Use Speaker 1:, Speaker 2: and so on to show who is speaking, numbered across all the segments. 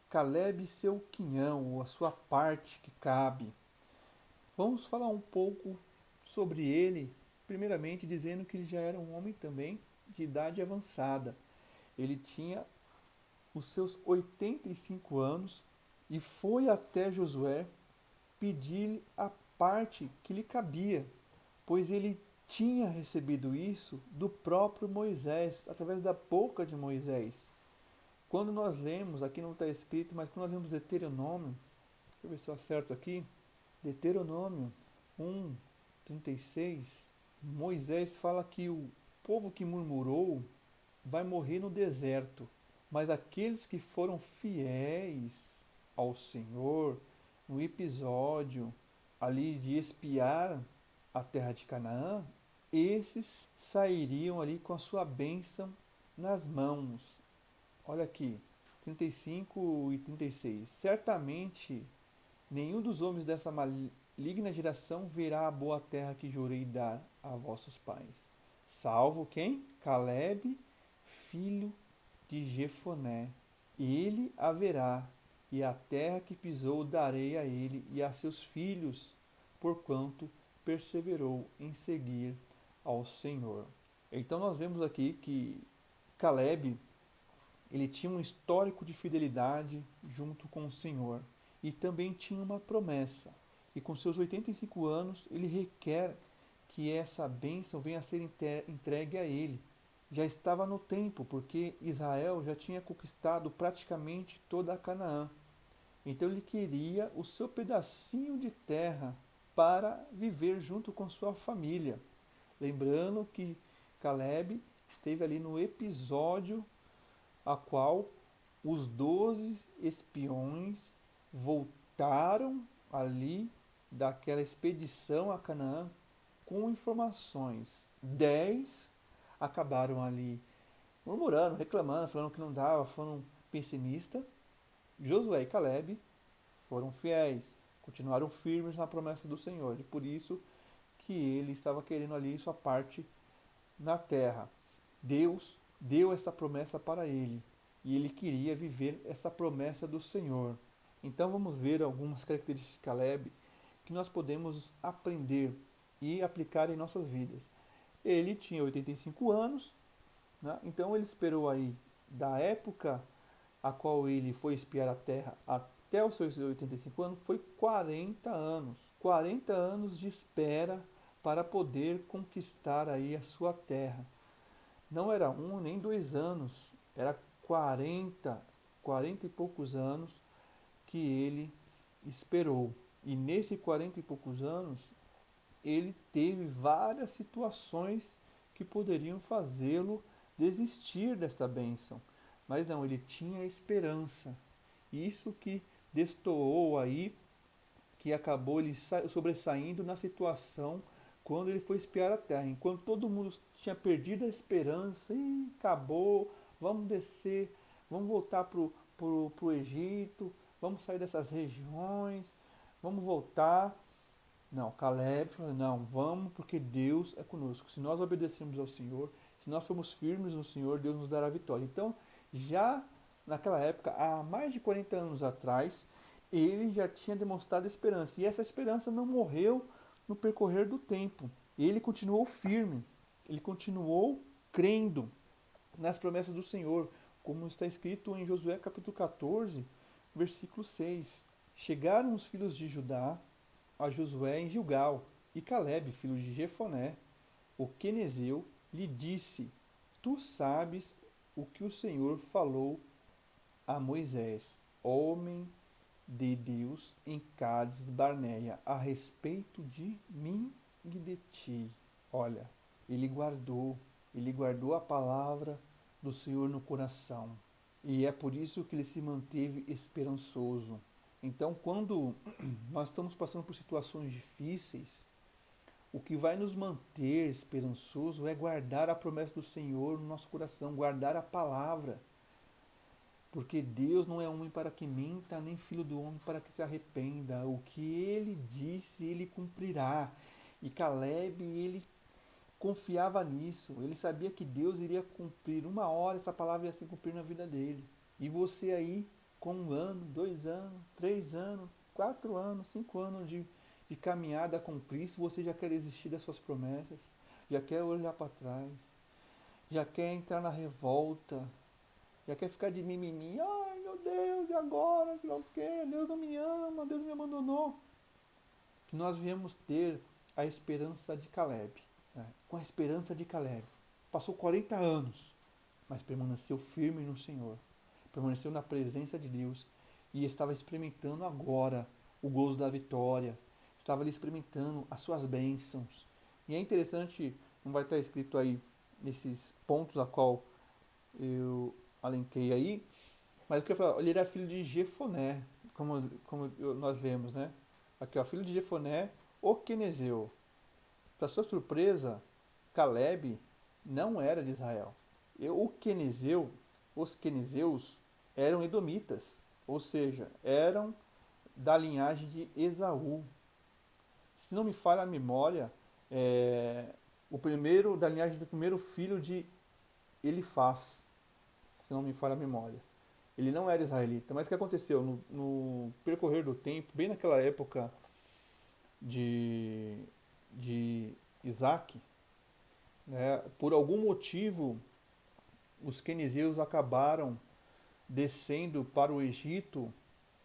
Speaker 1: Caleb e seu quinhão, ou a sua parte que cabe. Vamos falar um pouco sobre ele, primeiramente dizendo que ele já era um homem também de idade avançada. Ele tinha os seus 85 anos e foi até Josué pedir a parte que lhe cabia, pois ele tinha recebido isso do próprio Moisés, através da boca de Moisés. Quando nós lemos, aqui não está escrito, mas quando nós lemos Deuteronômio, deixa eu ver se eu acerto aqui, Deuteronômio 1, 36, Moisés fala que o povo que murmurou vai morrer no deserto, mas aqueles que foram fiéis ao Senhor, no episódio ali de espiar a terra de Canaã, esses sairiam ali com a sua bênção nas mãos. Olha aqui, 35 e 36. Certamente nenhum dos homens dessa maligna geração verá a boa terra que jurei dar a vossos pais. Salvo quem? Caleb, filho de Jefoné. Ele haverá, e a terra que pisou darei a ele e a seus filhos, porquanto perseverou em seguir ao Senhor. Então nós vemos aqui que Caleb, ele tinha um histórico de fidelidade junto com o Senhor e também tinha uma promessa. E com seus 85 anos, ele requer que essa bênção venha a ser entregue a ele. Já estava no tempo, porque Israel já tinha conquistado praticamente toda a Canaã. Então ele queria o seu pedacinho de terra para viver junto com sua família. Lembrando que Caleb esteve ali no episódio a qual os 12 espiões voltaram ali daquela expedição a Canaã com informações. 10 acabaram ali murmurando, reclamando, falando que não dava, foram pessimistas. Josué e Caleb foram fiéis, continuaram firmes na promessa do Senhor. E por isso que ele estava querendo ali sua parte na terra. Deus deu essa promessa para ele e ele queria viver essa promessa do Senhor. Então vamos ver algumas características de Caleb que nós podemos aprender e aplicar em nossas vidas. Ele tinha 85 anos, né? Então ele esperou aí da época a qual ele foi espiar a terra até os seus 85 anos foi 40 anos. 40 anos de espera para poder conquistar aí a sua terra. Não era um nem 2 anos, era 40, 40 e poucos anos que ele esperou. E nesse 40 e poucos anos, ele teve várias situações que poderiam fazê-lo desistir desta bênção. Mas não, ele tinha esperança. Isso que destoou aí, que acabou ele sobressaindo na situação quando ele foi espiar a terra. Enquanto todo mundo tinha perdido a esperança, e acabou, vamos descer, vamos voltar pro Egito, vamos sair dessas regiões, vamos voltar. Não, Caleb falou, não, vamos porque Deus é conosco. Se nós obedecermos ao Senhor, se nós formos firmes no Senhor, Deus nos dará a vitória. Então, já naquela época, há mais de 40 anos atrás, ele já tinha demonstrado esperança. E essa esperança não morreu no percorrer do tempo. Ele continuou firme, ele continuou crendo nas promessas do Senhor, como está escrito em Josué capítulo 14, versículo 6. Chegaram os filhos de Judá a Josué em Gilgal, e Caleb, filho de Jefoné, o quenezeu, lhe disse: Tu sabes o que o Senhor falou a Moisés, homem de Deus, em Cádiz Barneia, a respeito de mim e de ti. Olha, ele guardou a palavra do Senhor no coração. E é por isso que ele se manteve esperançoso. Então, quando nós estamos passando por situações difíceis, o que vai nos manter esperançoso é guardar a promessa do Senhor no nosso coração, guardar a palavra. Porque Deus não é homem para que minta, nem filho do homem para que se arrependa. O que ele disse, ele cumprirá. E Caleb, ele confiava nisso. Ele sabia que Deus iria cumprir. Uma hora essa palavra ia se cumprir na vida dele. E você aí, com 1 ano, 2 anos, 3 anos, 4 anos, 5 anos de caminhada com Cristo, você já quer desistir das suas promessas, já quer olhar para trás, já quer entrar na revolta, já quer ficar de mimimi, ai meu Deus, e agora, sei lá o quê, Deus não me ama, Deus me abandonou. Que nós viemos ter a esperança de Caleb, né? Com a esperança de Caleb. Passou 40 anos, mas permaneceu firme no Senhor, permaneceu na presença de Deus e estava experimentando agora o gozo da vitória, estava ali experimentando as suas bênçãos. E é interessante, não vai estar escrito aí nesses pontos a qual eu alenquei aí, mas o que eu falo, ele era filho de Jefoné, como nós vemos, né? Aqui, ó, filho de Jefoné, o quenezeu. Para sua surpresa, Caleb não era de Israel. O quenezeu, os quenezeus eram edomitas, ou seja, eram da linhagem de Esaú. Se não me falha a memória, o primeiro da linhagem do primeiro filho de Elifaz, se não me falha a memória. Ele não era israelita. Mas o que aconteceu? No percorrer do tempo, bem naquela época de, de Isaac, né, por algum motivo, os quenizeus acabaram descendo para o Egito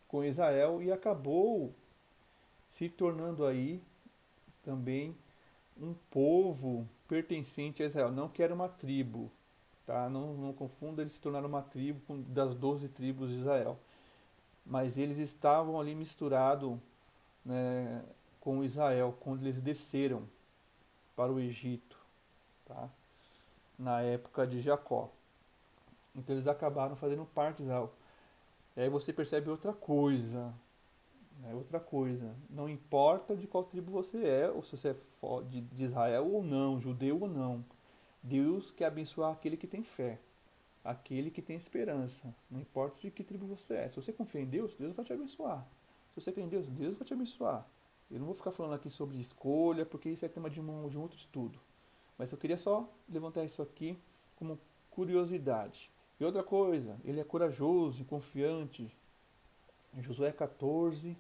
Speaker 1: com Israel e acabou se tornando aí também um povo pertencente a Israel. Não que era uma tribo, tá? Não confunda, eles se tornaram uma tribo das 12 tribos de Israel. Mas eles estavam ali misturados, né, com Israel quando eles desceram para o Egito, tá? Na época de Jacó. Então eles acabaram fazendo parte de Israel. E aí você percebe outra coisa, né? Outra coisa. Não importa de qual tribo você é, ou se você é de Israel ou não, judeu ou não. Deus quer abençoar aquele que tem fé, aquele que tem esperança. Não importa de que tribo você é. Se você confia em Deus, Deus vai te abençoar. Se você crê em Deus, Deus vai te abençoar. Eu não vou ficar falando aqui sobre escolha, porque isso é tema de um outro estudo. Mas eu queria só levantar isso aqui como curiosidade. E outra coisa, ele é corajoso e confiante. Em Josué 14,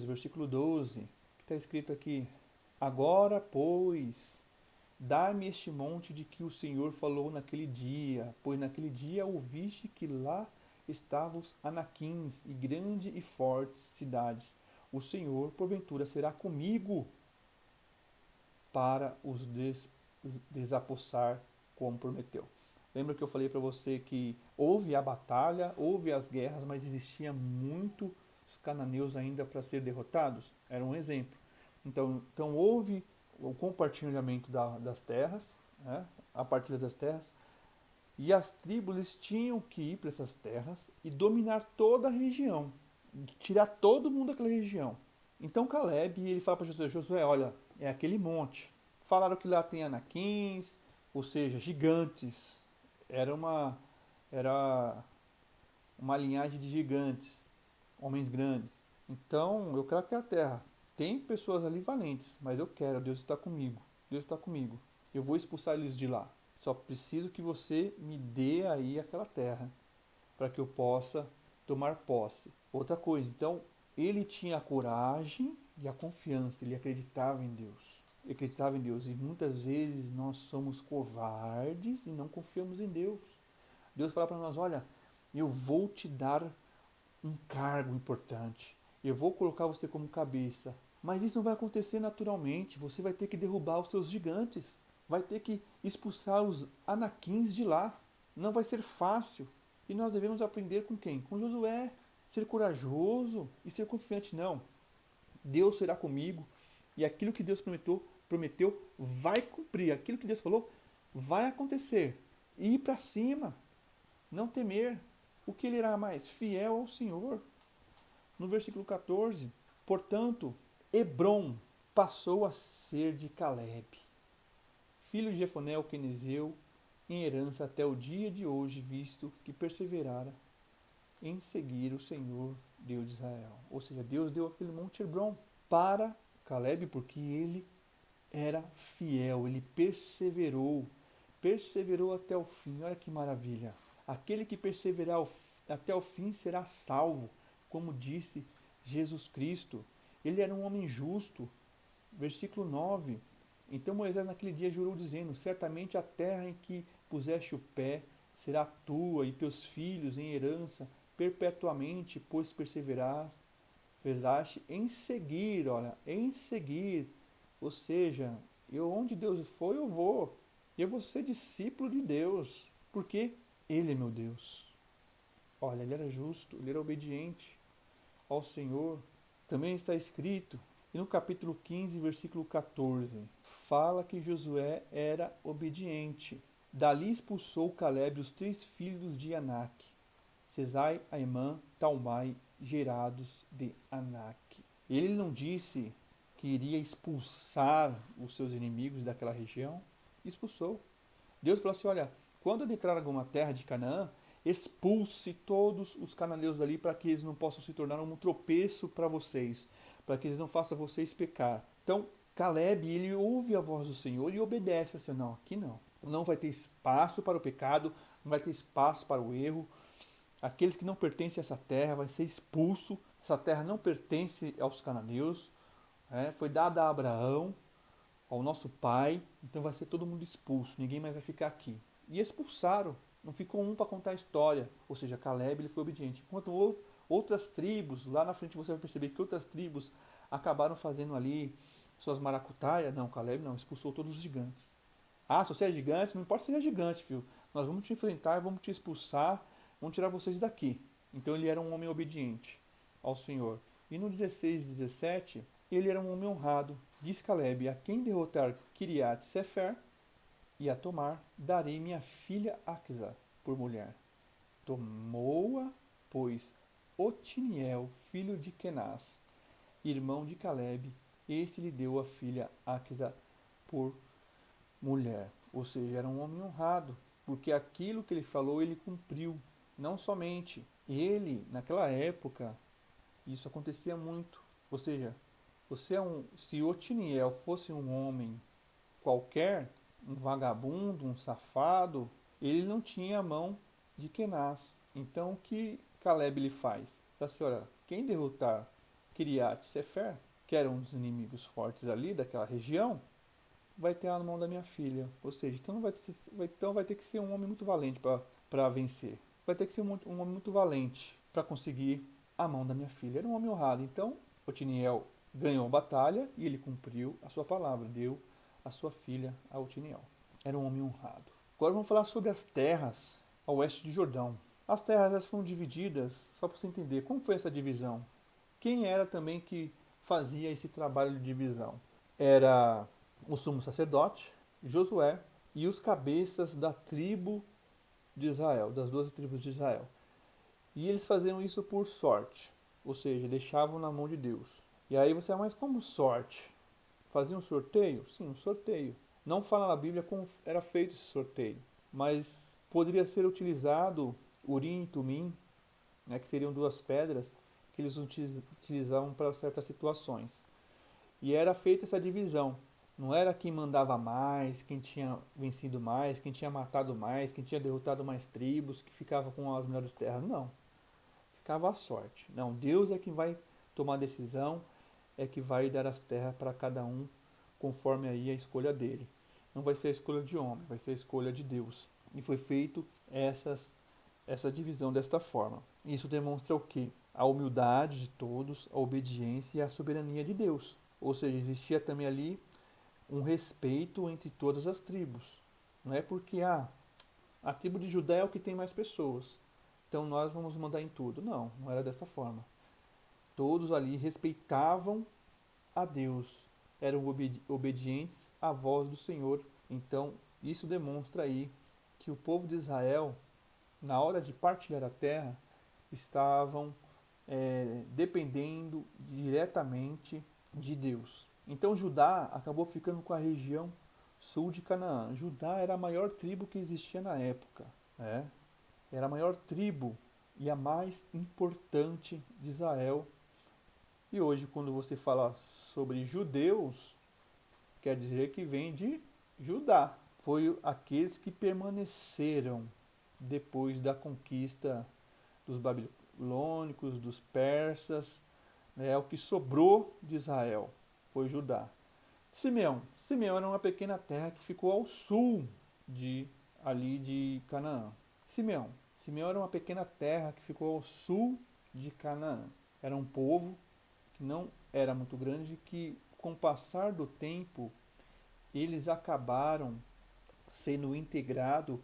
Speaker 1: versículo 12, que está escrito aqui: Agora, pois, dá-me este monte de que o Senhor falou naquele dia, pois naquele dia ouviste que lá estavam os anaquins e grande e fortes cidades. O Senhor, porventura, será comigo para os desapossar, como prometeu. Lembra que eu falei para você que houve a batalha, houve as guerras, mas existia muitos cananeus ainda para ser derrotados? Era um exemplo. Então houve o compartilhamento das terras, né, a partilha das terras, e as tribos tinham que ir para essas terras e dominar toda a região, tirar todo mundo daquela região. Então Caleb, ele fala para Josué: Josué, olha, é aquele monte. Falaram que lá tem anaquins, ou seja, gigantes. Era uma, era uma linhagem de gigantes, homens grandes. Então, eu quero aquela terra. Tem pessoas ali valentes, mas eu quero, Deus está comigo. Deus está comigo. Eu vou expulsar eles de lá. Só preciso que você me dê aí aquela terra para que eu possa tomar posse. Outra coisa, então, ele tinha a coragem e a confiança, ele acreditava em Deus. Ele acreditava em Deus. E muitas vezes nós somos covardes e não confiamos em Deus. Deus fala para nós: olha, eu vou te dar um cargo importante. Eu vou colocar você como cabeça. Mas isso não vai acontecer naturalmente. Você vai ter que derrubar os seus gigantes. Vai ter que expulsar os anaquins de lá. Não vai ser fácil. E nós devemos aprender com quem? Com Josué. Ser corajoso e ser confiante. Não. Deus será comigo. E aquilo que Deus prometeu vai cumprir. Aquilo que Deus falou vai acontecer. E ir para cima. Não temer. O que ele irá mais? Fiel ao Senhor. No versículo 14. Portanto, Hebron passou a ser de Caleb, filho de Jefoné o quenezeu, em herança até o dia de hoje, visto que perseverara em seguir o Senhor, Deus de Israel. Ou seja, Deus deu aquele monte Hebron para Caleb porque ele era fiel, ele perseverou até o fim. Olha que maravilha! Aquele que até o fim será salvo, como disse Jesus Cristo. Ele era um homem justo. Versículo 9. Então Moisés naquele dia jurou dizendo: certamente a terra em que puseste o pé será tua e teus filhos em herança perpetuamente, pois perseveraste em seguir, olha, em seguir. Ou seja, onde Deus for, eu vou. Eu vou ser discípulo de Deus, porque Ele é meu Deus. Olha, ele era justo, ele era obediente ao Senhor. Também está escrito, e no capítulo 15, versículo 14, fala que Josué era obediente. Dali expulsou Caleb os 3 filhos de Anak, Sesai, Aimã, Talmai, gerados de Anak. Ele não disse que iria expulsar os seus inimigos daquela região? Expulsou. Deus falou assim: olha, quando eu declarar alguma terra de Canaã, expulse todos os cananeus dali para que eles não possam se tornar um tropeço para vocês, para que eles não façam vocês pecar. Então, Caleb, ele ouve a voz do Senhor e obedece. Ele assim, não, aqui não. Não vai ter espaço para o pecado, não vai ter espaço para o erro. Aqueles que não pertencem a essa terra vai ser expulso. Essa terra não pertence aos cananeus. Foi dada a Abraão, ao nosso pai, então vai ser todo mundo expulso, ninguém mais vai ficar aqui. E expulsaram, não ficou um para contar a história, ou seja, Caleb ele foi obediente. Enquanto outras tribos, lá na frente você vai perceber que outras tribos acabaram fazendo ali suas maracutaias, não, Caleb não, expulsou todos os gigantes. Ah, se você é gigante, não importa se ele é gigante, filho, nós vamos te enfrentar, vamos te expulsar, vamos tirar vocês daqui. Então ele era um homem obediente ao Senhor. E no 16 e 17, ele era um homem honrado. Diz Caleb: a quem derrotar Kiriat Sefer e a tomar, darei minha filha Axa por mulher. Tomou-a, pois, Otiniel, filho de Kenaz, irmão de Caleb, este lhe deu a filha Axa por mulher. Ou seja, era um homem honrado, porque aquilo que ele falou, ele cumpriu. Não somente ele, naquela época, isso acontecia muito. Ou seja, se Otiniel fosse um homem qualquer, um vagabundo, um safado, ele não tinha a mão de Kenaz. Então o que Caleb lhe faz? Fala assim, olha, quem derrotar Kiriat Sefer, que eram um dos inimigos fortes ali daquela região, vai ter a mão da minha filha. Ou seja, então vai ter que ser um homem muito valente para vencer. Vai ter que ser um homem muito valente para conseguir a mão da minha filha. Era um homem honrado. Então, Otiniel ganhou a batalha e ele cumpriu a sua palavra. Deu a sua filha a Otiniel. Era um homem honrado. Agora vamos falar sobre as terras ao oeste de Jordão. As terras foram divididas, só para você entender como foi essa divisão. Quem era também que fazia esse trabalho de divisão? Era o sumo sacerdote, Josué, e os cabeças da tribo de Israel, das 12 tribos de Israel. E eles faziam isso por sorte, ou seja, deixavam na mão de Deus. E aí você, mas como sorte? Fazia um sorteio? Sim, um sorteio. Não fala na Bíblia como era feito esse sorteio, mas poderia ser utilizado Urim e Tumim, né, que seriam duas pedras que eles utilizavam para certas situações. E era feita essa divisão. Não era quem mandava mais, quem tinha vencido mais, quem tinha matado mais, quem tinha derrotado mais tribos, que ficava com as melhores terras. Não. Ficava a sorte. Não, Deus é quem vai tomar a decisão, é que vai dar as terras para cada um conforme aí a escolha dele. Não vai ser a escolha de homem, vai ser a escolha de Deus. E foi feito essa divisão desta forma. Isso demonstra o quê? A humildade de todos, a obediência e a soberania de Deus. Ou seja, existia também ali um respeito entre todas as tribos. Não é porque a tribo de Judá é o que tem mais pessoas, então nós vamos mandar em tudo. Não, não era dessa forma. Todos ali respeitavam a Deus, eram obedientes à voz do Senhor. Então isso demonstra aí que o povo de Israel, na hora de partilhar a terra, estavam dependendo diretamente de Deus. Então Judá acabou ficando com a região sul de Canaã. Judá era a maior tribo que existia na época. Né? Era a maior tribo e a mais importante de Israel. E hoje, quando você fala sobre judeus, quer dizer que vem de Judá. Foi aqueles que permaneceram depois da conquista dos babilônicos, dos persas, né? O que sobrou de Israel foi Judá. Simeão. Simeão era uma pequena terra que ficou ao sul ali de Canaã. Simeão. Simeão era uma pequena terra que ficou ao sul de Canaã. Era um povo que não era muito grande, que com o passar do tempo eles acabaram sendo integrados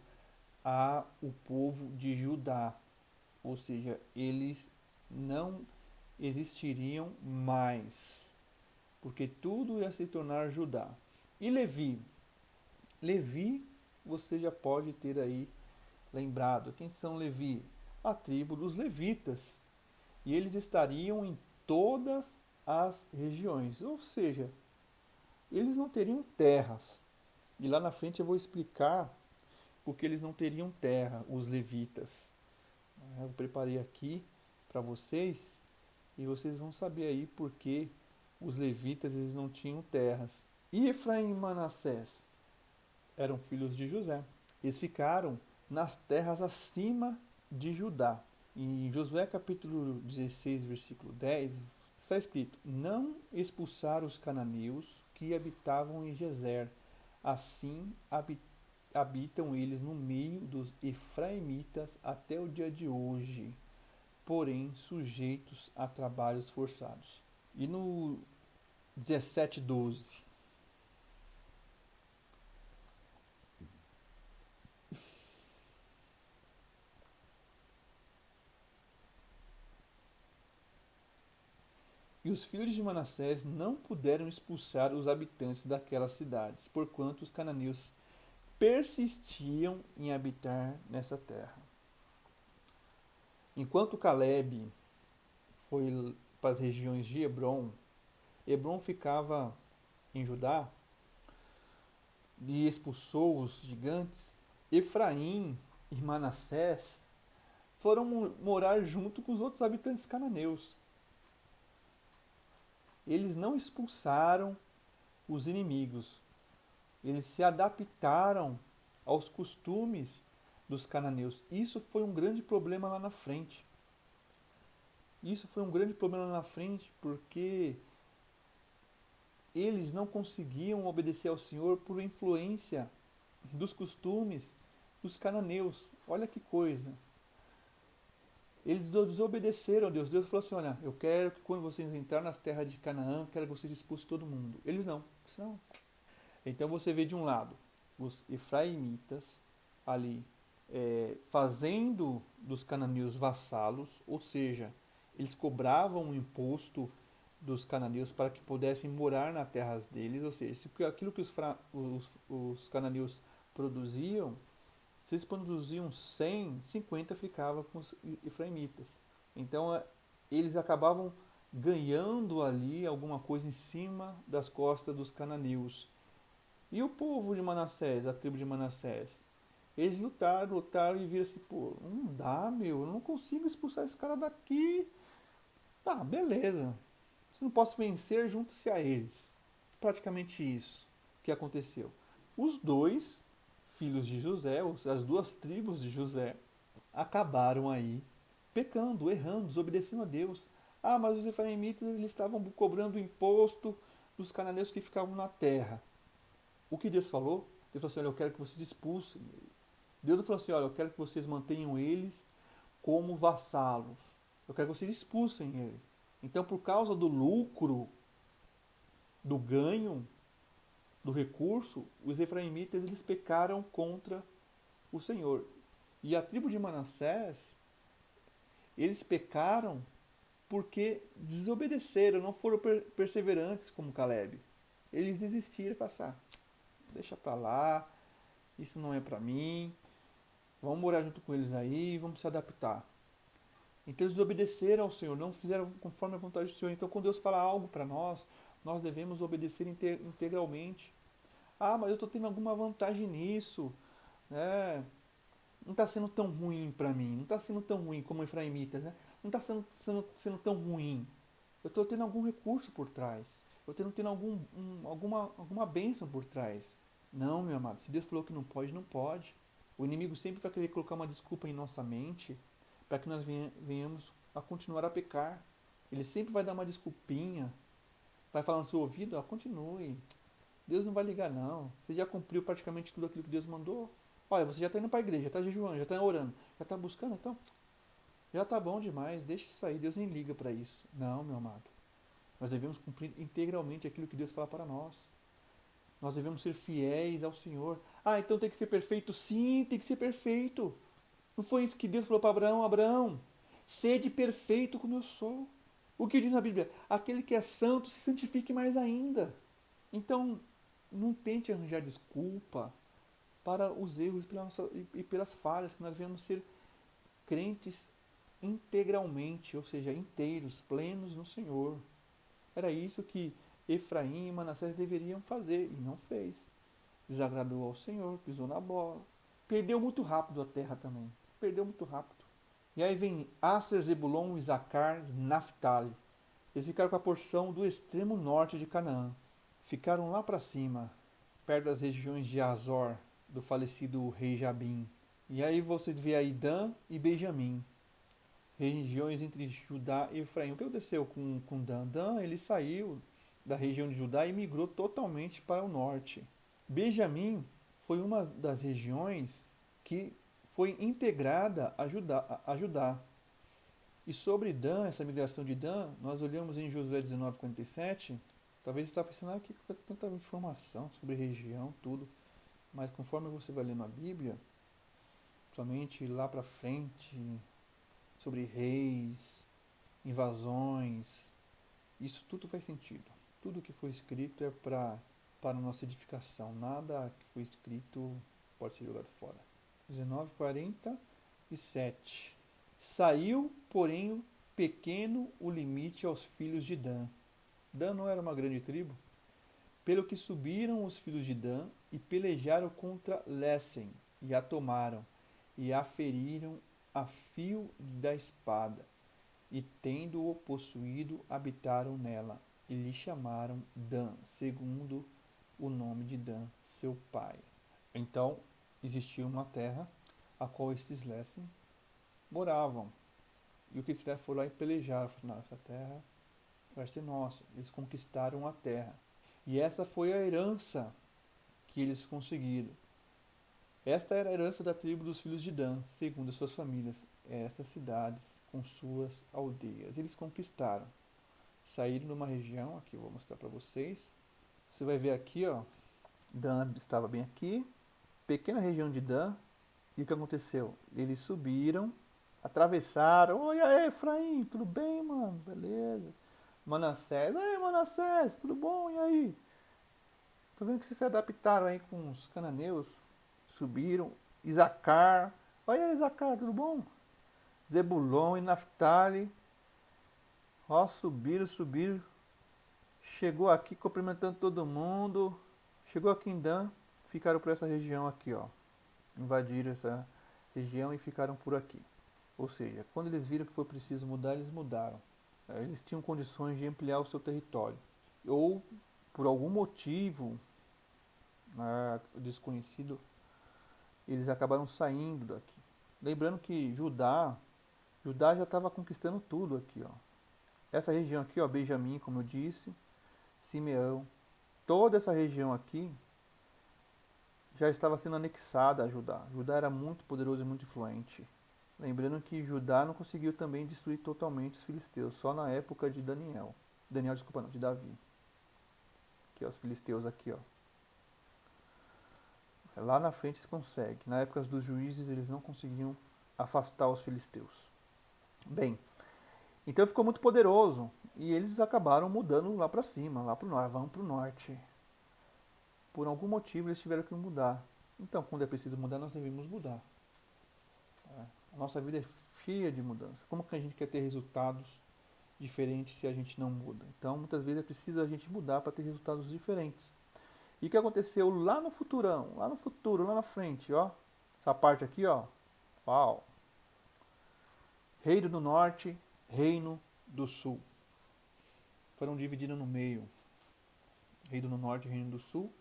Speaker 1: a o povo de Judá, ou seja, eles não existiriam mais, porque tudo ia se tornar Judá. E Levi? Levi, você já pode ter aí lembrado. Quem são Levi? A tribo dos levitas. E eles estariam em todas as regiões, ou seja, eles não teriam terras. E lá na frente eu vou explicar porque eles não teriam terra, os levitas. Eu preparei aqui para vocês e vocês vão saber aí porque os levitas eles não tinham terras. E Efraim e Manassés eram filhos de José. Eles ficaram nas terras acima de Judá. Em Josué capítulo 16, versículo 10, está escrito: Não expulsaram os cananeus que habitavam em Gezer. Assim habitam eles no meio dos efraimitas até o dia de hoje, porém sujeitos a trabalhos forçados. E no 17:12, e os filhos de Manassés não puderam expulsar os habitantes daquelas cidades, porquanto os cananeus persistiam em habitar nessa terra. Enquanto Caleb foi para as regiões de Hebron, Hebron ficava em Judá e expulsou os gigantes. Efraim e Manassés foram morar junto com os outros habitantes cananeus. Eles não expulsaram os inimigos, eles se adaptaram aos costumes dos cananeus. Isso foi um grande problema lá na frente. Isso foi um grande problema lá na frente porque eles não conseguiam obedecer ao Senhor por influência dos costumes dos cananeus. Olha que coisa. Eles desobedeceram a Deus. Deus falou assim: olha, eu quero que quando vocês entrarem nas terras de Canaã, eu quero que vocês expulsem todo mundo. Eles não. Não. Então você vê de um lado os efraimitas ali fazendo dos cananeus vassalos, ou seja, eles cobravam um imposto dos cananeus para que pudessem morar nas terras deles, ou seja, aquilo que os cananeus produziam, se eles produziam 100, 50 ficava com os efraimitas. Então eles acabavam ganhando ali alguma coisa em cima das costas dos cananeus. E o povo de Manassés, a tribo de Manassés, eles lutaram e viram assim, pô, não dá, meu, eu não consigo expulsar esse cara daqui. Tá, beleza. Se não posso vencer, junte-se a eles. Praticamente isso que aconteceu. Os dois filhos de José, as duas tribos de José, acabaram aí pecando, errando, desobedecendo a Deus. Ah, mas os efraimitas eles estavam cobrando o imposto dos cananeus que ficavam na terra. O que Deus falou? Deus falou assim: olha, eu quero que vocês expulsem ele. Deus falou assim: olha, eu quero que vocês mantenham eles como vassalos. Eu quero que vocês expulsem ele. Então, por causa do lucro, do ganho, do recurso, os efraimitas eles pecaram contra o Senhor. E a tribo de Manassés, eles pecaram porque desobedeceram, não foram perseverantes como Caleb. Eles desistiram e passaram, deixa pra lá, isso não é pra mim, vamos morar junto com eles aí, vamos se adaptar. Então eles desobedeceram ao Senhor, não fizeram conforme a vontade do Senhor. Então quando Deus fala algo para nós, nós devemos obedecer integralmente. Ah, mas eu estou tendo alguma vantagem nisso, né? Não está sendo tão ruim para mim, não está sendo tão ruim como Efraimitas, né? Não está sendo tão ruim. Eu estou tendo algum recurso por trás. Eu estou tendo alguma bênção por trás. Não, meu amado, se Deus falou que não pode, não pode. O inimigo sempre vai querer colocar uma desculpa em nossa mente para que nós venhamos a continuar a pecar. Ele sempre vai dar uma desculpinha, vai falar no seu ouvido, ó, continue. Deus não vai ligar não. Você já cumpriu praticamente tudo aquilo que Deus mandou. Olha, você já está indo para a igreja, já está jejuando, já está orando, já está buscando, então já está bom demais, deixa isso aí, Deus nem liga para isso. Não, meu amado. Nós devemos cumprir integralmente aquilo que Deus fala para nós. Nós devemos ser fiéis ao Senhor. Ah, então tem que ser perfeito? Sim, tem que ser perfeito. Não foi isso que Deus falou para Abraão? Abraão, sede perfeito como eu sou. O que diz na Bíblia? Aquele que é santo se santifique mais ainda. Então, não tente arranjar desculpa para os erros e pelas falhas, que nós devemos ser crentes integralmente, ou seja, inteiros, plenos no Senhor. Era isso que Efraim e Manassés deveriam fazer e não fez. Desagradou ao Senhor, pisou na bola. Perdeu muito rápido a terra também. Perdeu muito rápido. E aí vem Aser, Zebulon, Isacar, Naphtali. Eles ficaram com a porção do extremo norte de Canaã. Ficaram lá para cima, perto das regiões de Azor, do falecido rei Jabim. E aí você vê aí Dan e Benjamim, regiões entre Judá e Efraim. O que aconteceu com Dan? Dan, ele saiu da região de Judá e migrou totalmente para o norte. Benjamim foi uma das regiões que foi integrada a Judá. E sobre Dan, essa migração de Dan, nós olhamos em Josué 19:47. Talvez você está pensando, que tanta informação sobre região, tudo. Mas conforme você vai lendo a Bíblia, somente lá para frente, sobre reis, invasões, isso tudo faz sentido. Tudo que foi escrito é para nossa edificação. Nada que foi escrito pode ser jogado fora. 19:47. Saiu, porém, pequeno o limite aos filhos de Dan. Dan não era uma grande tribo? Pelo que subiram os filhos de Dan e pelejaram contra Lessem, e a tomaram, e a feriram a fio da espada, e tendo-o possuído, habitaram nela, e lhe chamaram Dan, segundo o nome de Dan, seu pai. Então, existia uma terra a qual esses Lessem moravam. E o que eles fizeram foi lá e pelejaram. Falaram, essa terra vai ser nossa. Eles conquistaram a terra. E essa foi a herança que eles conseguiram. Esta era a herança da tribo dos filhos de Dan, segundo as suas famílias. Estas cidades com suas aldeias. Eles conquistaram. Saíram de uma região, aqui eu vou mostrar para vocês. Você vai ver aqui, ó. Dan estava bem aqui. Pequena região de Dan. E o que aconteceu? Eles subiram, atravessaram. Oi, aí, Efraim, tudo bem, mano? Beleza. Manassés, aí, Manassés, tudo bom? E aí? Tô vendo que vocês se adaptaram aí com os cananeus. Subiram. Isacar. Olha aí, Isacar, tudo bom? Zebulon e Naphtali. Ó, subiram, subiram. Chegou aqui cumprimentando todo mundo. Chegou aqui em Dan. Ficaram por essa região aqui, ó. Invadiram essa região e ficaram por aqui. Ou seja, quando eles viram que foi preciso mudar, eles mudaram. Eles tinham condições de ampliar o seu território. Ou, por algum motivo desconhecido, eles acabaram saindo daqui. Lembrando que Judá já estava conquistando tudo aqui, ó. Essa região aqui, ó, Benjamim, como eu disse, Simeão, toda essa região aqui já estava sendo anexada a Judá. Judá era muito poderoso e muito influente. Lembrando que Judá não conseguiu também destruir totalmente os filisteus, só na época de Daniel. Desculpa, não, de Davi. Aqui, ó, os filisteus aqui, ó. Lá na frente se consegue. Na época dos juízes eles não conseguiam afastar os filisteus. Bem, então ficou muito poderoso e eles acabaram mudando lá para cima, lá para o norte. Vamos para o norte. Por algum motivo eles tiveram que mudar. Então, quando é preciso mudar, nós devemos mudar. A nossa vida é cheia de mudança. Como que a gente quer ter resultados diferentes se a gente não muda? Então, muitas vezes é preciso a gente mudar para ter resultados diferentes. E o que aconteceu lá no futurão, lá no futuro, lá na frente, ó. Essa parte aqui, ó. Uau. Reino do Norte, Reino do Sul. Foram divididos no meio. Reino do Norte e Reino do Sul,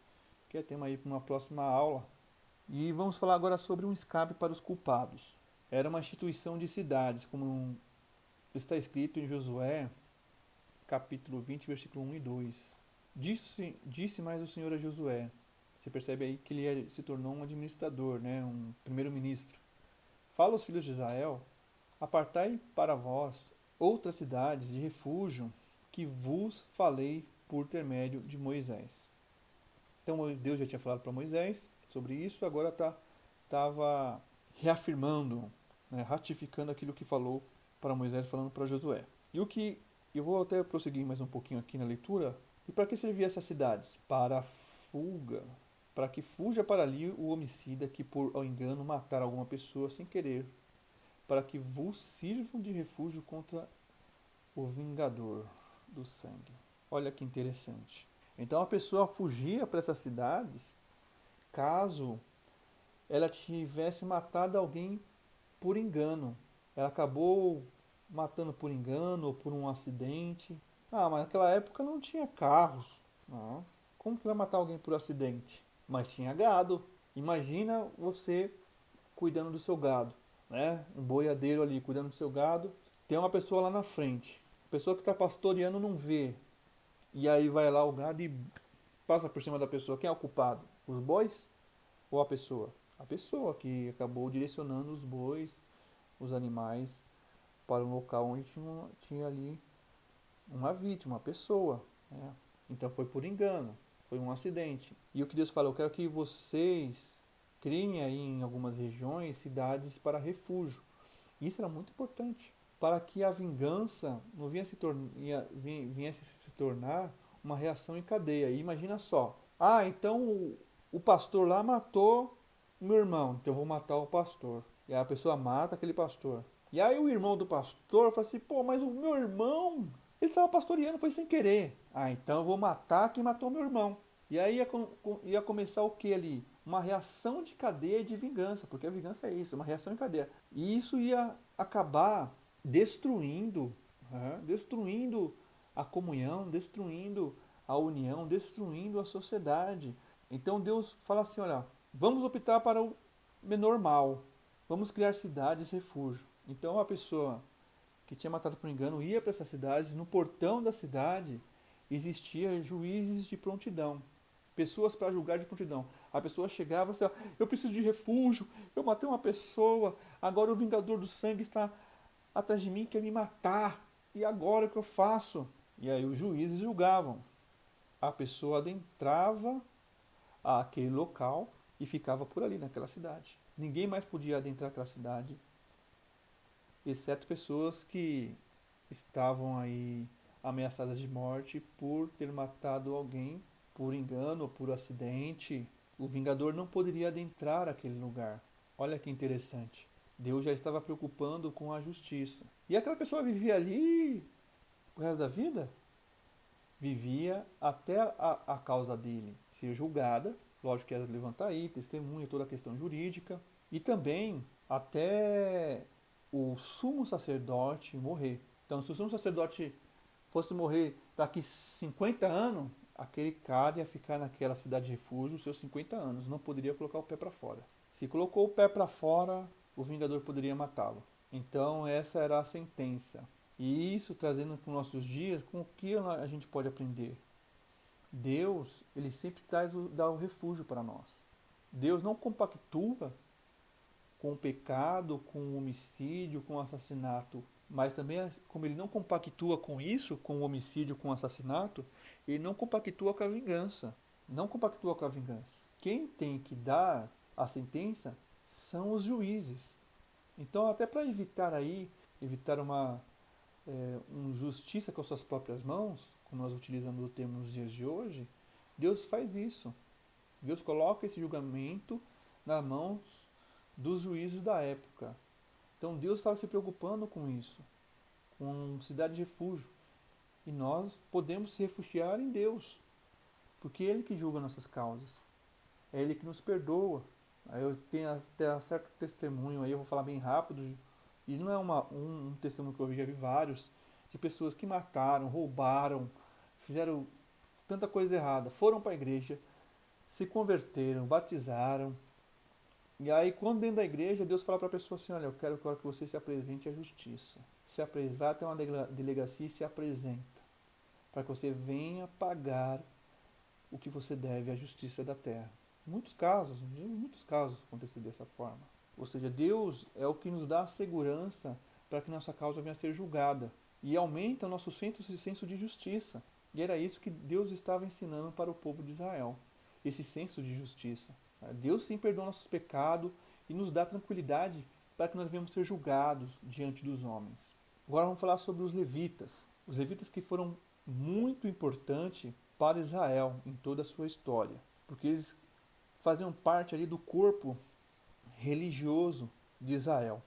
Speaker 1: que é tema aí para uma próxima aula. E vamos falar agora sobre um escape para os culpados. era uma instituição de cidades, como está escrito em Josué, capítulo 20, versículo 1 e 2. Disse mais o Senhor a Josué. Você percebe aí que ele se tornou um administrador, né? Um primeiro-ministro. Fala aos filhos de Israel: apartai para vós outras cidades de refúgio que vos falei por intermédio de Moisés. Então Deus já tinha falado para Moisés sobre isso, agora estava reafirmando, né, ratificando aquilo que falou para Moisés, falando para Josué. E o que eu vou até prosseguir mais um pouquinho aqui na leitura. E para que servia essas cidades? Para a fuga, para que fuja para ali o homicida que por ao engano matar alguma pessoa sem querer, para que vos sirvam de refúgio contra o vingador do sangue. Olha que interessante. Então a pessoa fugia para essas cidades caso ela tivesse matado alguém por engano. Ela acabou matando por engano ou por um acidente. Ah, mas naquela época não tinha carros. Não. Como que vai matar alguém por acidente? Mas tinha gado. Imagina você cuidando do seu gado, né? Um boiadeiro ali cuidando do seu gado. Tem uma pessoa lá na frente. A pessoa que está pastoreando não vê. E aí vai lá o gado e passa por cima da pessoa. Quem é o culpado? Os bois ou a pessoa? A pessoa que acabou direcionando os bois, os animais, para um local onde tinha ali uma vítima, uma pessoa. Né? Então foi por engano, foi um acidente. E o que Deus fala, eu quero que vocês criem aí em algumas regiões cidades para refúgio. Isso era muito importante, para que a vingança não viesse se tornar uma reação em cadeia. E imagina só, ah, então o pastor lá matou o meu irmão, então eu vou matar o pastor. E aí a pessoa mata aquele pastor. E aí o irmão do pastor fala assim, pô, mas o meu irmão, ele estava pastoreando, foi sem querer. Ah, então eu vou matar quem matou meu irmão. E aí ia começar o que ali? Uma reação de cadeia de vingança, porque a vingança é isso, uma reação em cadeia. E isso ia acabar destruindo, né? Destruindo a comunhão, destruindo a união, destruindo a sociedade. Então Deus fala assim, olha, vamos optar para o menor mal, vamos criar cidades refúgio. Então a pessoa que tinha matado por engano ia para essas cidades, no portão da cidade existia juízes de prontidão, pessoas para julgar de prontidão. A pessoa chegava e disse, eu preciso de refúgio, eu matei uma pessoa, agora o vingador do sangue está atrás de mim, quer me matar, e agora o que eu faço? E aí os juízes julgavam. A pessoa adentrava àquele local e ficava por ali naquela cidade. Ninguém mais podia adentrar aquela cidade, exceto pessoas que estavam aí ameaçadas de morte por ter matado alguém por engano ou por acidente. O Vingador não poderia adentrar aquele lugar. Olha que interessante. Deus já estava preocupando com a justiça. E aquela pessoa vivia ali o resto da vida? Vivia até a causa dele ser julgada. Lógico que era levantar aí, testemunha, toda a questão jurídica. E também até o sumo sacerdote morrer. Então, se o sumo sacerdote fosse morrer daqui 50 anos, aquele cara ia ficar naquela cidade de refúgio os seus 50 anos, não poderia colocar o pé para fora. Se colocou o pé para fora, o Vingador poderia matá-lo. Então, essa era a sentença. E isso, trazendo para os nossos dias, com o que a gente pode aprender? Deus, ele sempre dá o refúgio para nós. Deus não compactua com o pecado, com o homicídio, com o assassinato. Mas também, como ele não compactua com isso, com o homicídio, com o assassinato, ele não compactua com a vingança. Não compactua com a vingança. Quem tem que dar a sentença são os juízes. Então, até para evitar uma justiça com as suas próprias mãos, como nós utilizamos o termo nos dias de hoje, Deus faz isso. Deus coloca esse julgamento nas mãos dos juízes da época. Então Deus estava se preocupando com isso, com cidade de refúgio. E nós podemos se refugiar em Deus, porque é Ele que julga nossas causas. É Ele que nos perdoa. Aí eu tenho até certo testemunho aí, eu vou falar bem rápido, e não é um testemunho que eu já vi vários, de pessoas que mataram, roubaram, fizeram tanta coisa errada, foram para a igreja, se converteram, batizaram, E aí, quando dentro da igreja, Deus fala para a pessoa assim, olha, eu quero que você se apresente à justiça. Vai até uma delegacia e se apresenta, para que você venha pagar o que você deve à justiça da terra. Muitos casos acontecem dessa forma. Ou seja, Deus é o que nos dá a segurança para que nossa causa venha a ser julgada. E aumenta o nosso senso de justiça. E era isso que Deus estava ensinando para o povo de Israel. Esse senso de justiça. Deus sim perdoa nossos pecados e nos dá tranquilidade para que nós venhamos ser julgados diante dos homens. Agora vamos falar sobre os levitas. Os levitas que foram muito importantes para Israel em toda a sua história. Porque eles faziam parte ali do corpo religioso de Israel.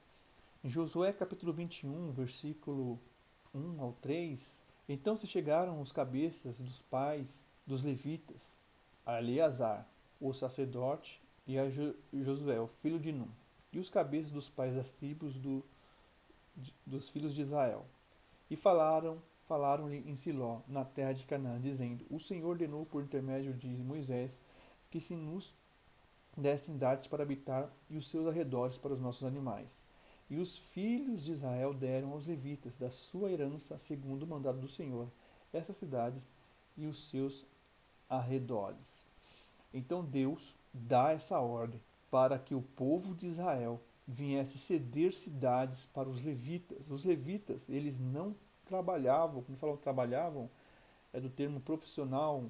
Speaker 1: Em Josué capítulo 21, versículo 1 ao 3, então se chegaram os cabeças dos pais dos levitas, a Eleazar, o sacerdote, e a Josué, o filho de Num, e os cabeças dos pais das tribos dos filhos de Israel. E falaram-lhe em Siló, na terra de Canaã, dizendo: O Senhor ordenou por intermédio de Moisés que se nos dessem dados para habitar e os seus arredores para os nossos animais. E os filhos de Israel deram aos levitas da sua herança, segundo o mandado do Senhor, essas cidades e os seus arredores. Então Deus dá essa ordem para que o povo de Israel viesse ceder cidades para os levitas. Os levitas, eles não trabalhavam, quando falam trabalhavam, é do termo profissional,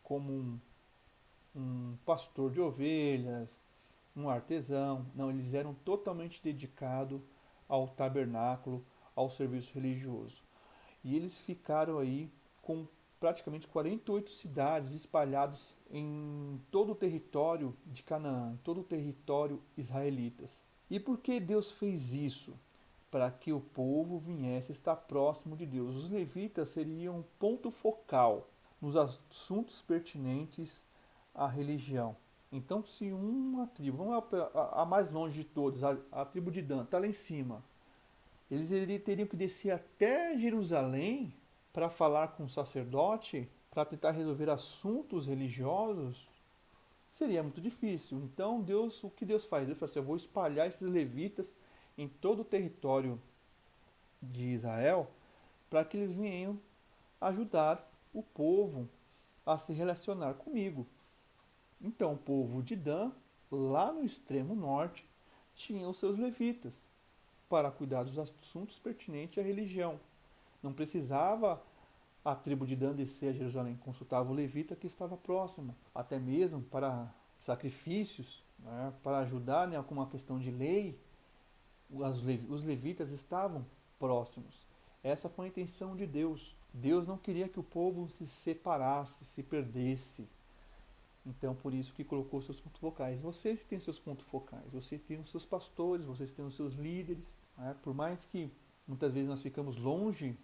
Speaker 1: como um pastor de ovelhas, um artesão. Não, eles eram totalmente dedicados ao tabernáculo, ao serviço religioso. E eles ficaram aí com praticamente 48 cidades espalhadas em todo o território de Canaã, em todo o território israelitas. E por que Deus fez isso? Para que o povo viesse estar próximo de Deus. Os levitas seriam um ponto focal nos assuntos pertinentes à religião. Então, se uma tribo, vamos a mais longe de todos, a tribo de Dan, está lá em cima, eles teriam que descer até Jerusalém para falar com o sacerdote, para tentar resolver assuntos religiosos, seria muito difícil. Então, o que Deus faz? Deus fala assim: eu vou espalhar esses levitas em todo o território de Israel para que eles venham ajudar o povo a se relacionar comigo. Então, o povo de Dan, lá no extremo norte, tinha os seus levitas para cuidar dos assuntos pertinentes à religião. Não precisava a tribo de Dan descer a Jerusalém, consultava o levita que estava próximo, até mesmo para sacrifícios, né, para ajudar em alguma questão de lei, os levitas estavam próximos. Essa foi a intenção de Deus. Deus não queria que o povo se separasse, se perdesse. Então, por isso que colocou seus pontos focais. Vocês têm seus pontos focais, vocês têm os seus pastores, vocês têm os seus líderes. Né? Por mais que muitas vezes nós ficamos longe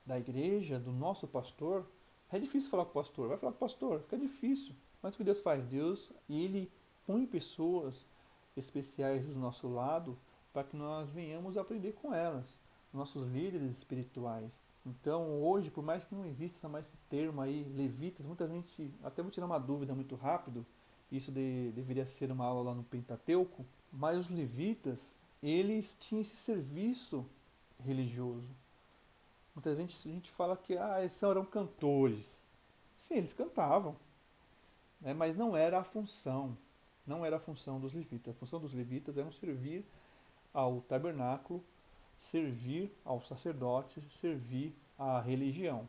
Speaker 1: da igreja, do nosso pastor, é difícil falar com o pastor. Vai falar com o pastor, fica difícil. Mas o que Deus faz? Deus, ele põe pessoas especiais do nosso lado para que nós venhamos aprender com elas, nossos líderes espirituais. Então, hoje, por mais que não exista mais esse termo aí, levitas, muita gente, até vou tirar uma dúvida muito rápido, isso deveria ser uma aula lá no Pentateuco, mas os levitas, eles tinham esse serviço religioso. Muita gente fala que eles eram cantores. Sim, eles cantavam, né, mas não era a função. Não era a função dos levitas. A função dos levitas era servir ao tabernáculo, servir ao sacerdote, servir à religião.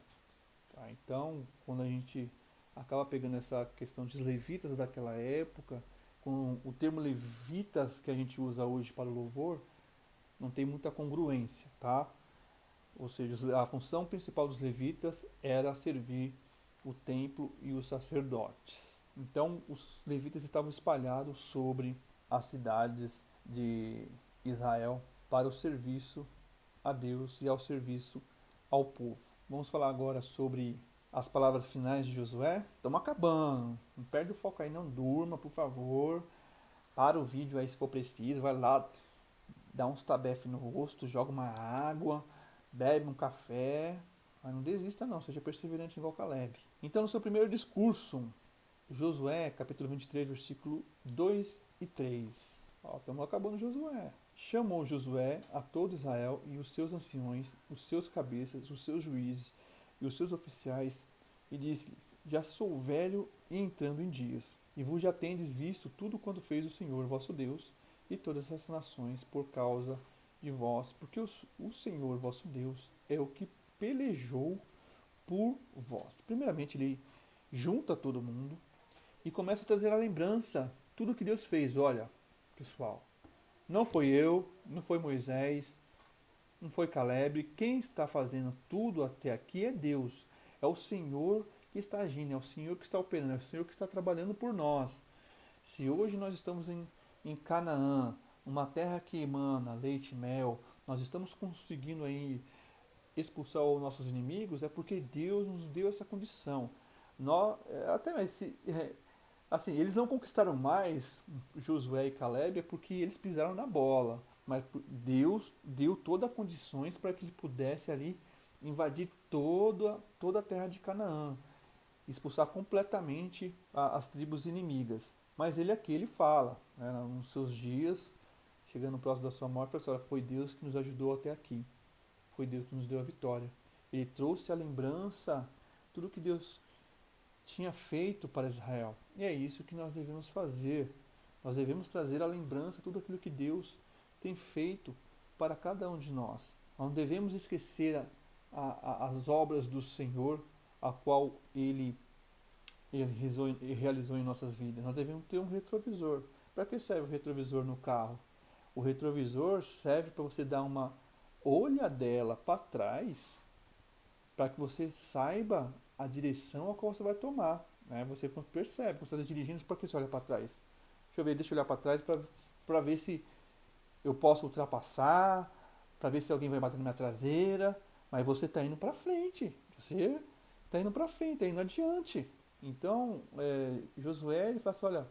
Speaker 1: Tá? Então, quando a gente acaba pegando essa questão dos levitas daquela época, com o termo levitas que a gente usa hoje para o louvor, não tem muita congruência, tá? Ou seja, a função principal dos levitas era servir o templo e os sacerdotes. Então, os levitas estavam espalhados sobre as cidades de Israel para o serviço a Deus e ao serviço ao povo. Vamos falar agora sobre as palavras finais de Josué. Estamos acabando. Não perde o foco aí, não durma, por favor. Para o vídeo aí se for preciso. Vai lá, dá uns tabef no rosto, joga uma água, bebe um café. Mas não desista não, seja perseverante igual Caleb. Então, no seu primeiro discurso, Josué, capítulo 23, versículo 2 e 3. Estamos acabando Josué. Chamou Josué a todo Israel e os seus anciões, os seus cabeças, os seus juízes e os seus oficiais, e disse-lhes: Já sou velho e entrando em dias, e vos já tendes visto tudo quanto fez o Senhor vosso Deus e todas as nações por causa de vós, porque o Senhor vosso Deus é o que pelejou por vós. Primeiramente, ele junta todo mundo e começa a trazer a lembrança tudo que Deus fez. Olha, pessoal, não foi eu, não foi Moisés, não foi Caleb. Quem está fazendo tudo até aqui é Deus. É o Senhor que está agindo, é o Senhor que está operando, é o Senhor que está trabalhando por nós. Se hoje nós estamos em Canaã, uma terra que emana leite e mel, nós estamos conseguindo aí expulsar os nossos inimigos, é porque Deus nos deu essa condição. Nós, até assim, eles não conquistaram mais Josué e Caleb é porque eles pisaram na bola. Mas Deus deu todas as condições para que ele pudesse ali invadir toda a terra de Canaã, expulsar completamente as tribos inimigas. Mas ele aqui ele fala, né, nos seus dias, chegando próximo da sua morte, fala, foi Deus que nos ajudou até aqui. Foi Deus que nos deu a vitória. Ele trouxe a lembrança, tudo que Deus tinha feito para Israel. E é isso que nós devemos fazer. Nós devemos trazer à lembrança tudo aquilo que Deus tem feito para cada um de nós. Nós não devemos esquecer as obras do Senhor, a qual ele realizou em nossas vidas. Nós devemos ter um retrovisor. Para que serve o retrovisor no carro? O retrovisor serve para você dar uma olhadela para trás, para que você saiba a direção a qual você vai tomar. Né? Você percebe, quando você está dirigindo, para que você olha para trás? Deixa eu ver, deixa eu olhar para trás para ver se eu posso ultrapassar, para ver se alguém vai bater na minha traseira, mas você está indo para frente, você está indo para frente, está indo adiante. Então, Josué, ele fala assim, olha,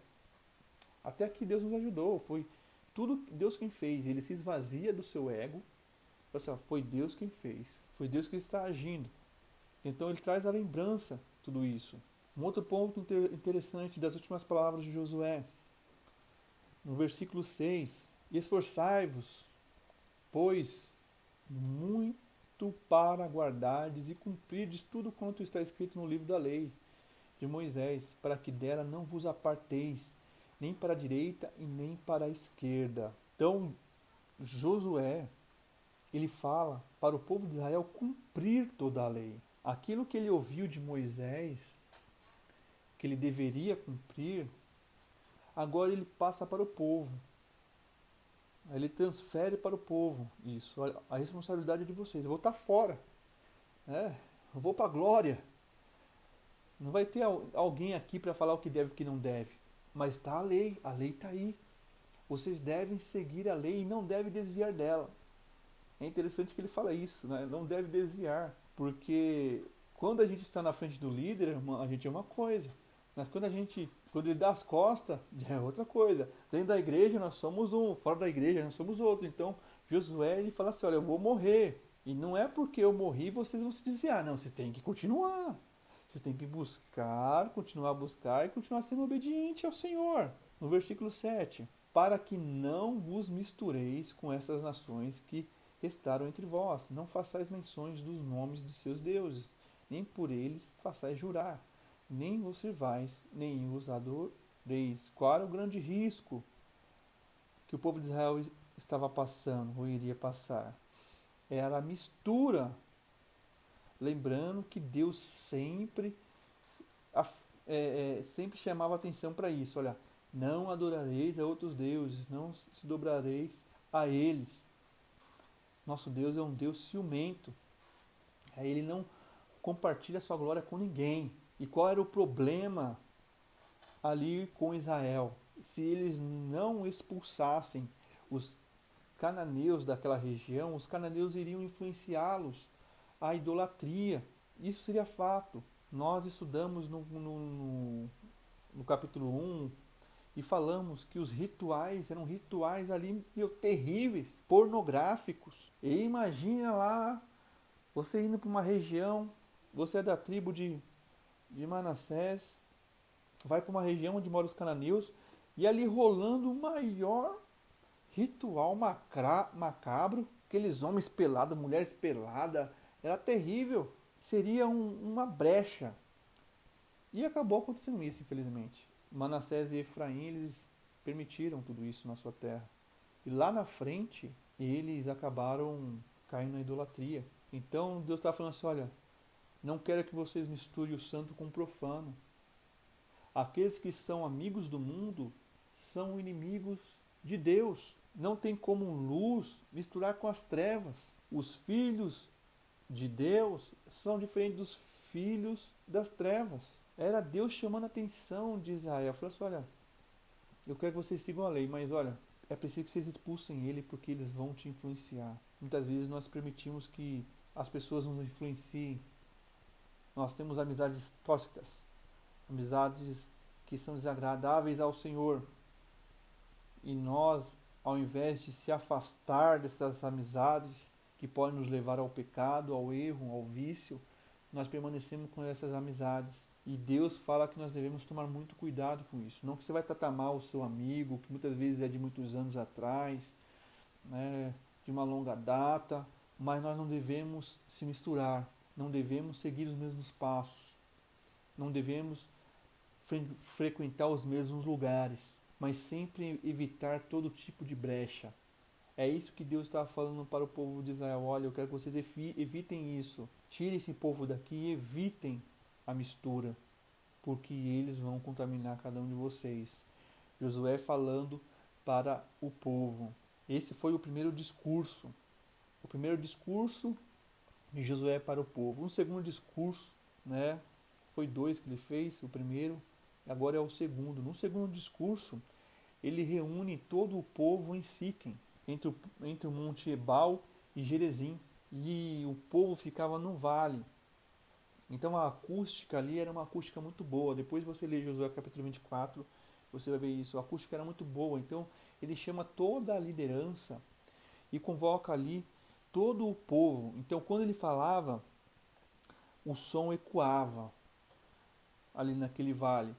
Speaker 1: até aqui Deus nos ajudou, foi tudo Deus quem fez, ele se esvazia do seu ego, fala assim, ó, foi Deus quem fez, foi Deus que está agindo. Então ele traz a lembrança tudo isso. Um outro ponto interessante das últimas palavras de Josué, no versículo 6, esforçai-vos, pois, muito para guardardes e cumprirdes tudo quanto está escrito no livro da lei de Moisés, para que dela não vos aparteis, nem para a direita e nem para a esquerda. Então, Josué, ele fala para o povo de Israel cumprir toda a lei. Aquilo que ele ouviu de Moisés, que ele deveria cumprir, agora ele passa para o povo. Ele transfere para o povo isso. Olha, a responsabilidade é de vocês. Eu vou estar fora. Eu vou para a glória. Não vai ter alguém aqui para falar o que deve e o que não deve. Mas está a lei está aí. Vocês devem seguir a lei e não devem desviar dela. É interessante que ele fala isso, né? Não deve desviar. Porque quando a gente está na frente do líder, a gente é uma coisa. Mas quando ele dá as costas, já é outra coisa. Dentro da igreja nós somos um, fora da igreja nós somos outro. Então Josué ele fala assim, olha, eu vou morrer. E não é porque eu morri vocês vão se desviar. Não, vocês têm que continuar. Vocês têm que continuar a buscar e continuar sendo obediente ao Senhor. No versículo 7. Para que não vos mistureis com essas nações que restaram entre vós. Não façais menções dos nomes de seus deuses, nem por eles façais jurar, nem vos servais, nem os adoreis. Qual era o grande risco que o povo de Israel estava passando, ou iria passar? Era a mistura. Lembrando que Deus sempre chamava atenção para isso. Olha, não adorareis a outros deuses, não se dobrareis a eles. Nosso Deus é um Deus ciumento. Ele não compartilha sua glória com ninguém. E qual era o problema ali com Israel? Se eles não expulsassem os cananeus daquela região, os cananeus iriam influenciá-los à idolatria. Isso seria fato. Nós estudamos no capítulo 1 e falamos que os rituais eram rituais ali terríveis, pornográficos. E imagina lá, você indo para uma região, você é da tribo de Manassés, vai para uma região onde moram os cananeus, e ali rolando o maior ritual macabro, aqueles homens pelados, mulheres peladas, era terrível, seria uma brecha. E acabou acontecendo isso, infelizmente. Manassés e Efraim, eles permitiram tudo isso na sua terra. E lá na frente, eles acabaram caindo na idolatria. Então Deus está falando assim: olha, não quero que vocês misturem o santo com o profano. Aqueles que são amigos do mundo são inimigos de Deus. Não tem como luz misturar com as trevas. Os filhos de Deus são diferentes dos filhos das trevas. Era Deus chamando a atenção de Israel. Falou assim: olha, eu quero que vocês sigam a lei, mas olha, é preciso que vocês expulsem ele porque eles vão te influenciar. Muitas vezes nós permitimos que as pessoas nos influenciem. Nós temos amizades tóxicas, amizades que são desagradáveis ao Senhor. E nós, ao invés de se afastar dessas amizades que podem nos levar ao pecado, ao erro, ao vício, nós permanecemos com essas amizades. E Deus fala que nós devemos tomar muito cuidado com isso. Não que você vai tratar mal o seu amigo, que muitas vezes é de muitos anos atrás, né, de uma longa data, mas nós não devemos se misturar, não devemos seguir os mesmos passos, não devemos frequentar os mesmos lugares, mas sempre evitar todo tipo de brecha. É isso que Deus estava falando para o povo de Israel. Olha, eu quero que vocês evitem isso. Tirem esse povo daqui e evitem a mistura, porque eles vão contaminar cada um de vocês. Josué falando para o povo. Esse foi o primeiro discurso. O primeiro discurso de Josué para o povo. Um segundo discurso, né? Foi dois que ele fez. O primeiro, agora é o segundo. No segundo discurso, ele reúne todo o povo em Siquém, entre o monte Ebal e Gerezim. E o povo ficava no vale. Então a acústica ali era uma acústica muito boa. Depois você lê Josué capítulo 24, você vai ver isso. A acústica era muito boa. Então ele chama toda a liderança e convoca ali todo o povo. Então quando ele falava, o som ecoava ali naquele vale.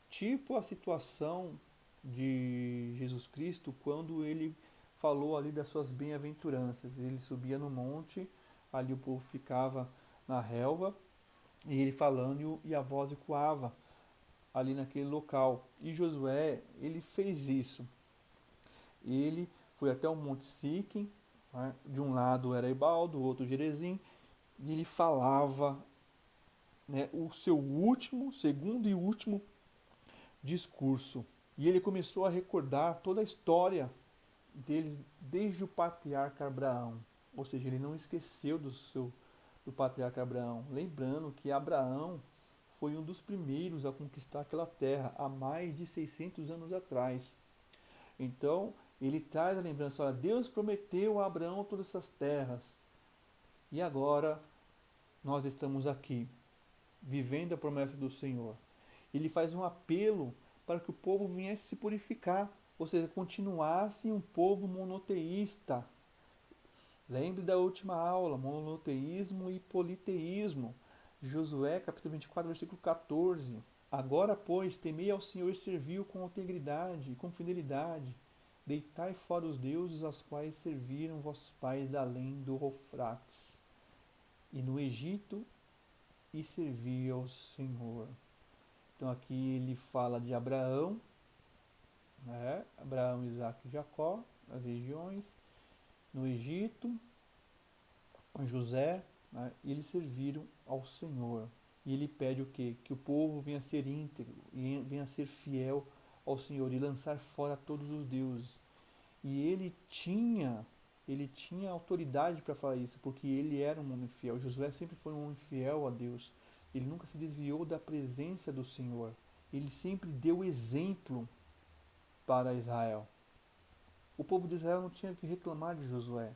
Speaker 1: Tipo a situação de Jesus Cristo quando ele falou ali das suas bem-aventuranças. Ele subia no monte, ali o povo ficava na relva, e ele falando e a voz ecoava ali naquele local. E Josué, ele fez isso. Ele foi até o Monte Siquem, né? De um lado era Ebal, do outro Gerezim, e ele falava, né, o seu último, segundo e último discurso. E ele começou a recordar toda a história deles desde o patriarca Abraão. Ou seja, ele não esqueceu do patriarca Abraão. Lembrando que Abraão foi um dos primeiros a conquistar aquela terra há mais de 600 anos atrás. Então, ele traz a lembrança, olha, Deus prometeu a Abraão todas essas terras. E agora nós estamos aqui, vivendo a promessa do Senhor. Ele faz um apelo para que o povo viesse se purificar, ou seja, continuasse um povo monoteísta. Lembre da última aula, monoteísmo e politeísmo. Josué, capítulo 24, versículo 14. Agora, pois, temei ao Senhor e serviu com integridade e com fidelidade. Deitai fora os deuses aos quais serviram vossos pais da além do Eufrates. E no Egito e servi ao Senhor. Então aqui ele fala de Abraão, né? Abraão, Isaac e Jacó, as regiões, no Egito, José, né? E eles serviram ao Senhor. E ele pede o quê? Que o povo venha a ser íntegro, e venha a ser fiel ao Senhor e lançar fora todos os deuses. E ele tinha autoridade para falar isso, porque ele era um homem fiel. Josué sempre foi um homem fiel a Deus. Ele nunca se desviou da presença do Senhor. Ele sempre deu exemplo para Israel. O povo de Israel não tinha que reclamar de Josué.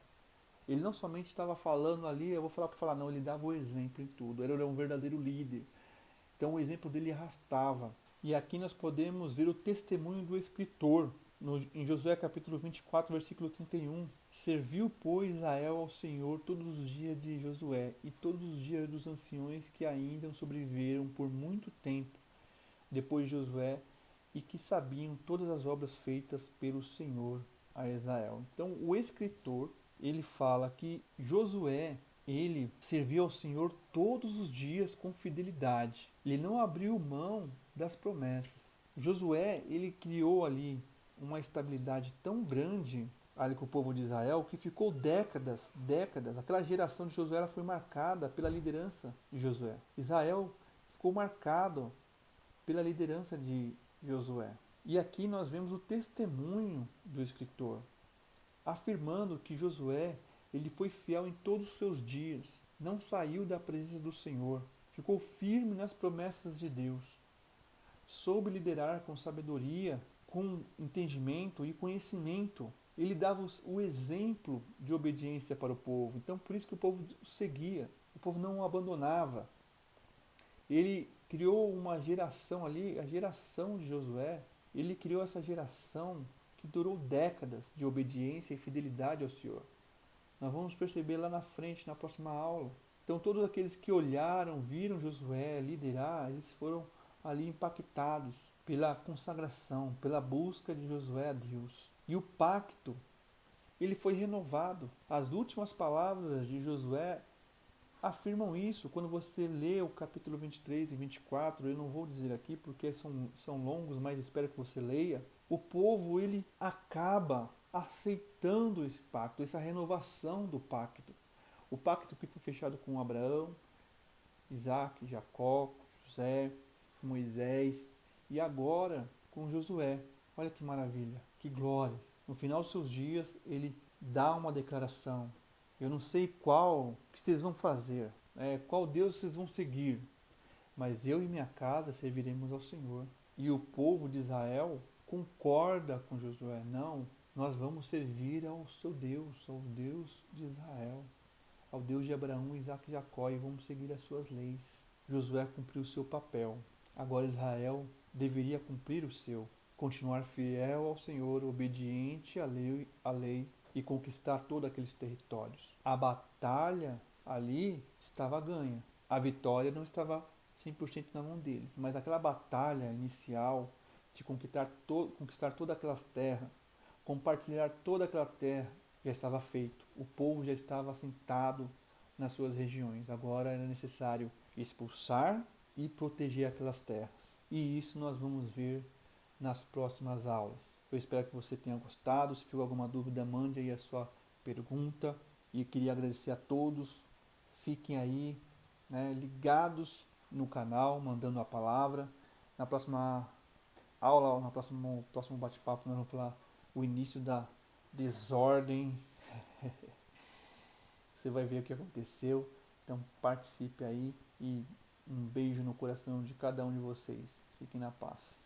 Speaker 1: Ele não somente estava falando ali, eu vou falar para falar, não, ele dava o exemplo em tudo. Ele era um verdadeiro líder. Então o exemplo dele arrastava. E aqui nós podemos ver o testemunho do escritor, em Josué capítulo 24, versículo 31. Serviu, pois, Israel ao Senhor todos os dias de Josué e todos os dias dos anciões que ainda sobreviveram por muito tempo, depois de Josué e que sabiam todas as obras feitas pelo Senhor a Israel. Então, o escritor, ele fala que Josué, ele serviu ao Senhor todos os dias com fidelidade. Ele não abriu mão das promessas. Josué, ele criou ali uma estabilidade tão grande ali com o povo de Israel que ficou décadas. Aquela geração de Josué ela foi marcada pela liderança de Josué. Israel ficou marcado pela liderança de Josué. E aqui nós vemos o testemunho do escritor, afirmando que Josué ele foi fiel em todos os seus dias, não saiu da presença do Senhor, ficou firme nas promessas de Deus, soube liderar com sabedoria, com entendimento e conhecimento. Ele dava o exemplo de obediência para o povo. Então, por isso que o povo o seguia, o povo não o abandonava. Ele criou uma geração ali, a geração de Josué. Ele criou essa geração que durou décadas de obediência e fidelidade ao Senhor. Nós vamos perceber lá na frente, na próxima aula. Então, todos aqueles que olharam, viram Josué liderar, eles foram ali impactados pela consagração, pela busca de Josué a Deus. E o pacto, ele foi renovado. As últimas palavras de Josué afirmam isso. Quando você lê o capítulo 23 e 24, eu não vou dizer aqui porque são longos, mas espero que você leia. O povo, ele acaba aceitando esse pacto, essa renovação do pacto. O pacto que foi fechado com Abraão, Isaac, Jacó, José, Moisés e agora com Josué. Olha que maravilha, que glórias. No final dos seus dias, ele dá uma declaração. Eu não sei qual que vocês vão fazer, qual Deus vocês vão seguir, mas eu e minha casa serviremos ao Senhor. E o povo de Israel concorda com Josué. Não, nós vamos servir ao seu Deus, ao Deus de Israel, ao Deus de Abraão, Isaac e Jacó, e vamos seguir as suas leis. Josué cumpriu o seu papel. Agora Israel deveria cumprir o seu, continuar fiel ao Senhor, obediente à lei e conquistar todos aqueles territórios. A batalha ali estava ganha. A vitória não estava 100% na mão deles, mas aquela batalha inicial de conquistar todas aquelas terras, compartilhar toda aquela terra, já estava feito. O povo já estava assentado nas suas regiões. Agora era necessário expulsar e proteger aquelas terras. E isso nós vamos ver nas próximas aulas. Eu espero que você tenha gostado. Se ficou alguma dúvida, mande aí a sua pergunta. E queria agradecer a todos. Fiquem aí, ligados no canal, mandando a palavra. Na próxima aula, no próximo bate-papo, nós vamos falar o início da desordem. Você vai ver o que aconteceu. Então participe aí e um beijo no coração de cada um de vocês. Fiquem na paz.